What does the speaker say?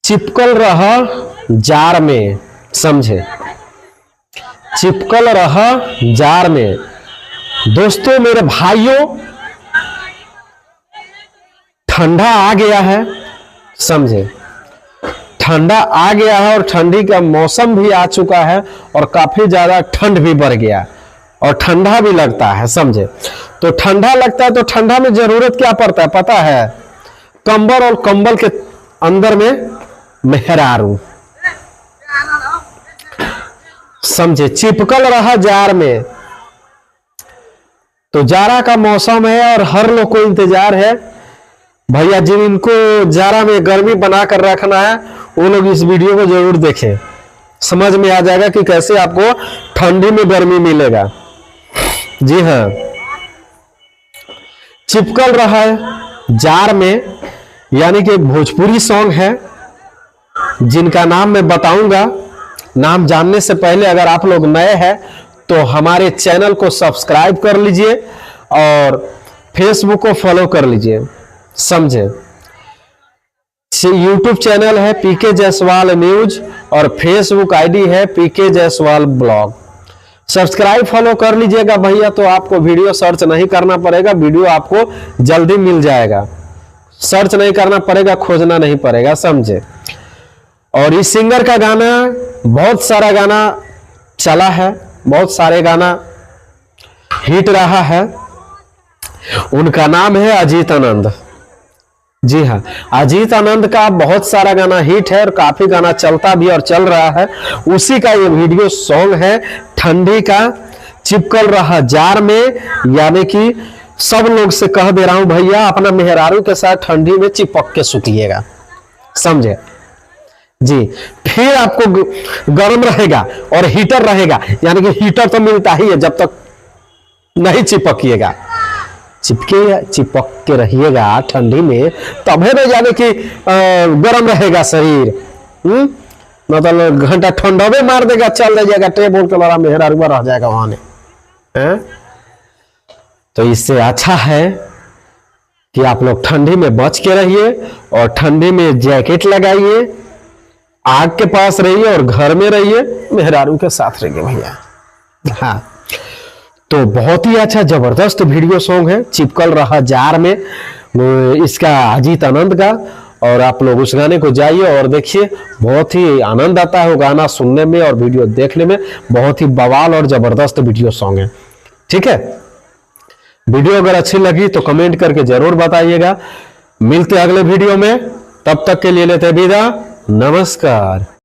चिपकल रह जार में, समझे, चिपकल रह जार में। दोस्तों मेरे भाइयों, ठंडा आ गया है, समझे, ठंडा आ गया है और ठंडी का मौसम भी आ चुका है और काफी ज्यादा ठंड भी बढ़ गया और ठंडा भी लगता है, समझे। तो ठंडा लगता है तो ठंडा में जरूरत क्या पड़ता है पता है? कंबल, और कंबल के अंदर में मेहरारू, समझे। चिपकल रहा जार में, तो जाड़ा का मौसम है और हर लोग को इंतजार है भैया। जिनको जाड़ा में गर्मी बनाकर रखना है वो लोग इस वीडियो को जरूर देखें, समझ में आ जाएगा कि कैसे आपको ठंडी में गर्मी मिलेगा। जी हाँ, चिपकल रहा है जार में यानी कि एक भोजपुरी सॉन्ग है जिनका नाम मैं बताऊंगा। नाम जानने से पहले अगर आप लोग नए हैं तो हमारे चैनल को सब्सक्राइब कर लीजिए और फेसबुक को फॉलो कर लीजिए, समझे। यूट्यूब चैनल है पीके जायसवाल न्यूज और फेसबुक आईडी है पीके जायसवाल ब्लॉग। सब्सक्राइब फॉलो कर लीजिएगा भैया, तो आपको वीडियो सर्च नहीं करना पड़ेगा, वीडियो आपको जल्दी मिल जाएगा। सर्च नहीं करना पड़ेगा, खोजना नहीं पड़ेगा, समझे। और इस सिंगर का गाना, बहुत सारा गाना चला है, बहुत सारे गाना हिट रहा है। उनका नाम है अजीत आनंद। जी हाँ, अजीत आनंद का बहुत सारा गाना हिट है और काफी गाना चलता भी और चल रहा है। उसी का ये वीडियो सॉन्ग है ठंडी का, चिपकल रहा जार में। यानी कि सब लोग से कह दे रहा हूं भैया, अपना मेहरारू के साथ ठंडी में चिपक के सुतिएगा, समझे जी। फिर आपको गर्म रहेगा और हीटर रहेगा, यानी कि हीटर तो मिलता ही है जब तक नहीं चिपकिएगा। चिपक के रहिएगा ठंडी में, तभी न जाने कि गर्म रहेगा शरीर। मतलब घंटा ठंडा मार देगा, चल जाएगा टेबल के बड़ा मेहरारूबा रह जाएगा वहां ने। तो इससे अच्छा है कि आप लोग ठंडी में बच के रहिए और ठंडी में जैकेट लगाइए, आग के पास रहिए और घर में रहिए, मेहरारू के साथ रहिए भैया। हाँ, तो बहुत ही अच्छा जबरदस्त वीडियो सॉन्ग है चिपकल रहा जार में, इसका अजीत आनंद का। और आप लोग उस गाने को जाइए और देखिए, बहुत ही आनंद आता है वो गाना सुनने में और वीडियो देखने में। बहुत ही बवाल और जबरदस्त वीडियो सॉन्ग है, ठीक है। वीडियो अगर अच्छी लगी तो कमेंट करके जरूर बताइएगा। मिलते अगले वीडियो में, तब तक के लिए लेते विदा, नमस्कार।